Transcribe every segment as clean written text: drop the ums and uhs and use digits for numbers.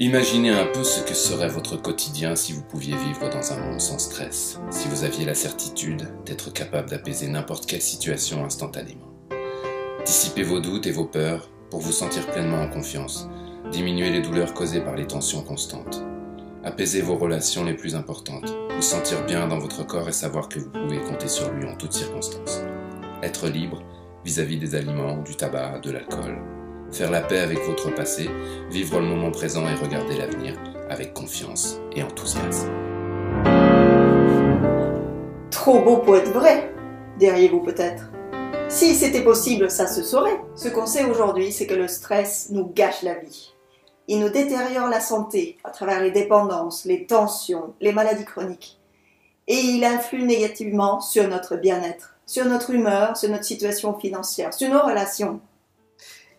Imaginez un peu ce que serait votre quotidien si vous pouviez vivre dans un monde sans stress, si vous aviez la certitude d'être capable d'apaiser n'importe quelle situation instantanément. Dissipez vos doutes et vos peurs pour vous sentir pleinement en confiance, diminuer les douleurs causées par les tensions constantes. Apaisez vos relations les plus importantes, vous sentir bien dans votre corps et savoir que vous pouvez compter sur lui en toutes circonstances. Être libre vis-à-vis des aliments, du tabac, de l'alcool. Faire la paix avec votre passé, vivre le moment présent et regarder l'avenir avec confiance et enthousiasme. Trop beau pour être vrai, diriez-vous peut-être. Si c'était possible, ça se saurait. Ce qu'on sait aujourd'hui, c'est que le stress nous gâche la vie. Il nous détériore la santé à travers les dépendances, les tensions, les maladies chroniques. Et il influe négativement sur notre bien-être, sur notre humeur, sur notre situation financière, sur nos relations.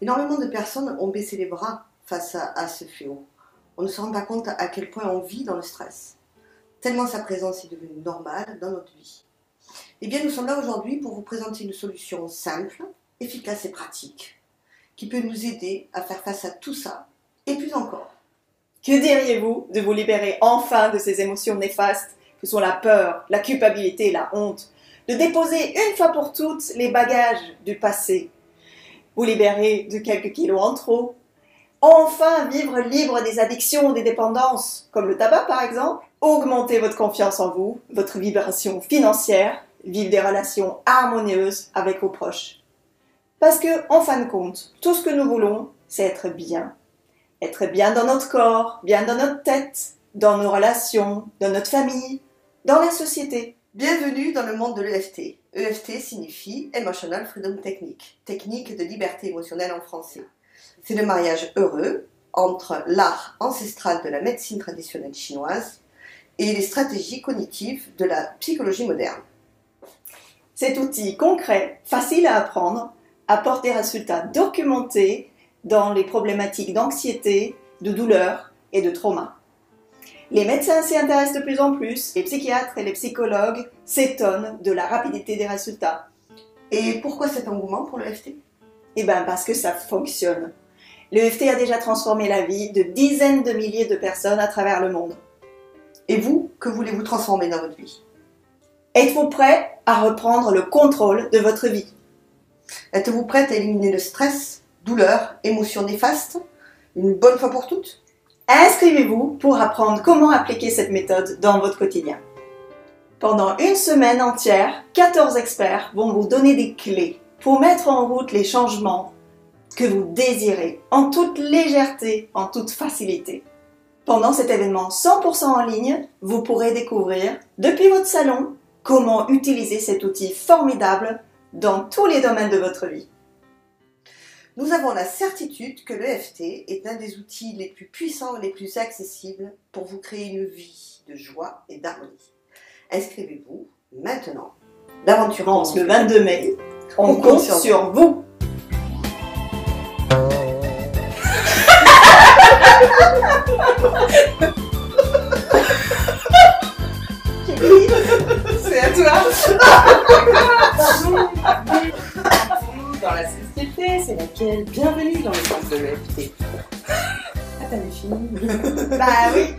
Énormément de personnes ont baissé les bras face à ce fléau. On ne se rend pas compte à quel point on vit dans le stress, tellement sa présence est devenue normale dans notre vie. Eh bien, nous sommes là aujourd'hui pour vous présenter une solution simple, efficace et pratique, qui peut nous aider à faire face à tout ça, et plus encore. Que diriez-vous de vous libérer enfin de ces émotions néfastes que sont la peur, la culpabilité et la honte, de déposer une fois pour toutes les bagages du passé, vous libérer de quelques kilos en trop, enfin vivre libre des addictions, des dépendances, comme le tabac par exemple, augmenter votre confiance en vous, votre vibration financière, vivre des relations harmonieuses avec vos proches. Parce que, en fin de compte, tout ce que nous voulons, c'est être bien. Être bien dans notre corps, bien dans notre tête, dans nos relations, dans notre famille, dans la société. Bienvenue dans le monde de l'EFT. EFT signifie Emotional Freedom Technique, technique de liberté émotionnelle en français. C'est le mariage heureux entre l'art ancestral de la médecine traditionnelle chinoise et les stratégies cognitives de la psychologie moderne. Cet outil concret, facile à apprendre, apporte des résultats documentés dans les problématiques d'anxiété, de douleur et de trauma. Les médecins s'y intéressent de plus en plus, les psychiatres et les psychologues s'étonnent de la rapidité des résultats. Et pourquoi cet engouement pour l'EFT ? Eh bien parce que ça fonctionne. L'EFT a déjà transformé la vie de dizaines de milliers de personnes à travers le monde. Et vous, que voulez-vous transformer dans votre vie ? Êtes-vous prêt à reprendre le contrôle de votre vie ? Êtes-vous prête à éliminer le stress, douleur, émotions néfastes, une bonne fois pour toutes ? Inscrivez-vous pour apprendre comment appliquer cette méthode dans votre quotidien. Pendant une semaine entière, 14 experts vont vous donner des clés pour mettre en route les changements que vous désirez en toute légèreté, en toute facilité. Pendant cet événement 100% en ligne, vous pourrez découvrir, depuis votre salon, comment utiliser cet outil formidable dans tous les domaines de votre vie. Nous avons la certitude que l'EFT est un des outils les plus puissants et les plus accessibles pour vous créer une vie de joie et d'harmonie. Inscrivez-vous maintenant. L'aventure commence le 22 mai. On compte sur vous. C'est à toi. Dans la société, c'est laquelle ? Bienvenue dans le monde de l'EFT. Ah, t'as fini. Bah oui.